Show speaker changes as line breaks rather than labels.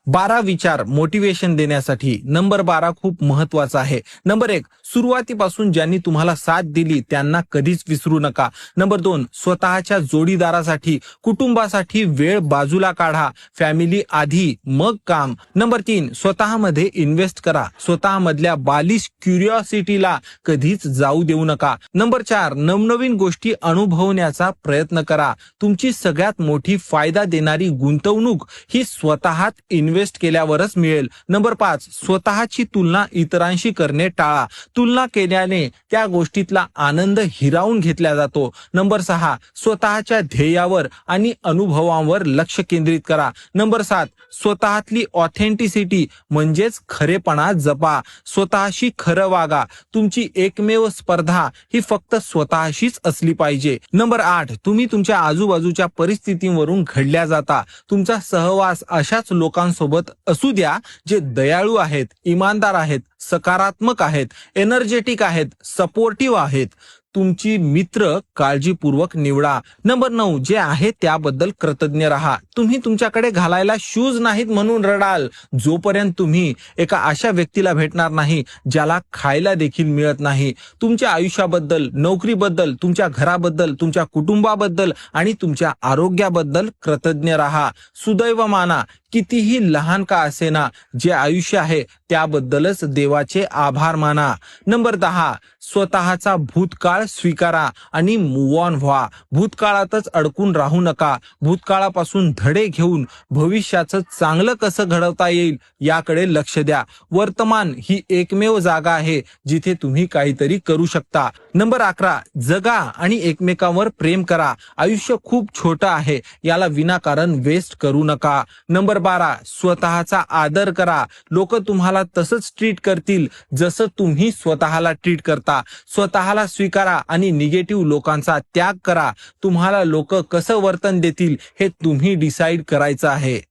12 विचार मोटिवेशन देण्यासाठी. नंबर 12 खूप महत्वाचा आहे. नंबर 1, सुरुवातीपासून ज्यांनी तुम्हाला साथ दिली त्यांना कधीच विसरू नका. नंबर 2, स्वतःच्या जोडीदारासाठी, कुटुंबासाठी वेळ बाजूला काढा. फॅमिली आधी मग काम. नंबर 3, स्वतःमध्ये इन्व्हेस्ट करा. स्वतःमधल्या बालिश क्युरिओसिटीला कधीच जाऊ देऊ नका. नंबर 4, नवनवीन गोष्टी अनुभवण्याचा प्रयत्न करा. तुमची सगळ्यात मोठी फायदा देणारी गुंतवणूक ही स्वतःत इन्व्हेस्ट केल्यावरच मिळेल. नंबर 5, स्वतःची तुलना इतरांशी करणे टाळा. तुलना केल्याने त्या गोष्टीतला आनंद हिरावून घेतला जातो. नंबर 6, स्वतःच्या ध्येयावर आणि अनुभवांवर लक्ष केंद्रित करा. नंबर 7, स्वतःतली ऑथेंटिसिटी म्हणजेच खरेपणा जपा. स्वतःशी खरं वागा. तुमची एकमेव स्पर्धा ही फक्त स्वतःशीच असली पाहिजे. नंबर 8, तुम्ही तुमच्या आजूबाजूच्या परिस्थितीवरून घडल्या जाता. तुमचा सहवास अशाच लोकांसोबत असू द्या जे दयाळू आहेत, इमानदार आहेत, सकारात्मक आहेत, एनर्जेटिक आहेत, सपोर्टिव्ह आहेत. तुमची मित्र काळजीपूर्वक निवडा. नंबर 9, जे आहे त्याबद्दल कृतज्ञ राहा. तुम्ही तुमच्याकडे घालायला शूज नाहीत म्हणून रडाल जोपर्यंत तुम्ही एका अशा व्यक्तीला भेटणार नाही ज्याला खायला देखील मिळत नाही. तुमच्या आयुष्याबद्दल, नोकरीबद्दल, तुमच्या घराबद्दल, तुमच्या कुटुंबाबद्दल आणि तुमच्या आरोग्याबद्दल कृतज्ञ राहा. सुदैव माना, कितीही लहान का असेना, जे आयुष्य आहे त्याबद्दलच देवाचे आभार माना. नंबर 10, स्वतःचा भूतकाळ स्वीकारा आणि मूव्ह ऑन व्हा. भूतकाळातच अडकून राहू नका. भूतकाळापासून धडे घेऊन भविष्याचं चांगलं कसं घडवता येईल याकडे लक्ष द्या. वर्तमान ही एकमेव जागा आहे जिथे तुम्ही काहीतरी करू शकता. नंबर 11, जगा आणि एकमेकांवर प्रेम करा. आयुष्य खूप छोटं आहे, याला विनाकारण वेस्ट करू नका. नंबर 12, स्वतःचा आदर करा. लोक तुम्हाला तसंच ट्रीट करतील जसं तुम्ही स्वतःला ट्रीट करता. स्वतःला स्वीकारा आणि निगेटिव्ह लोकांचा त्याग करा. तुम्हाला लोक कसं वर्तन देतील हे तुम्ही डिसाईड करायचं आहे.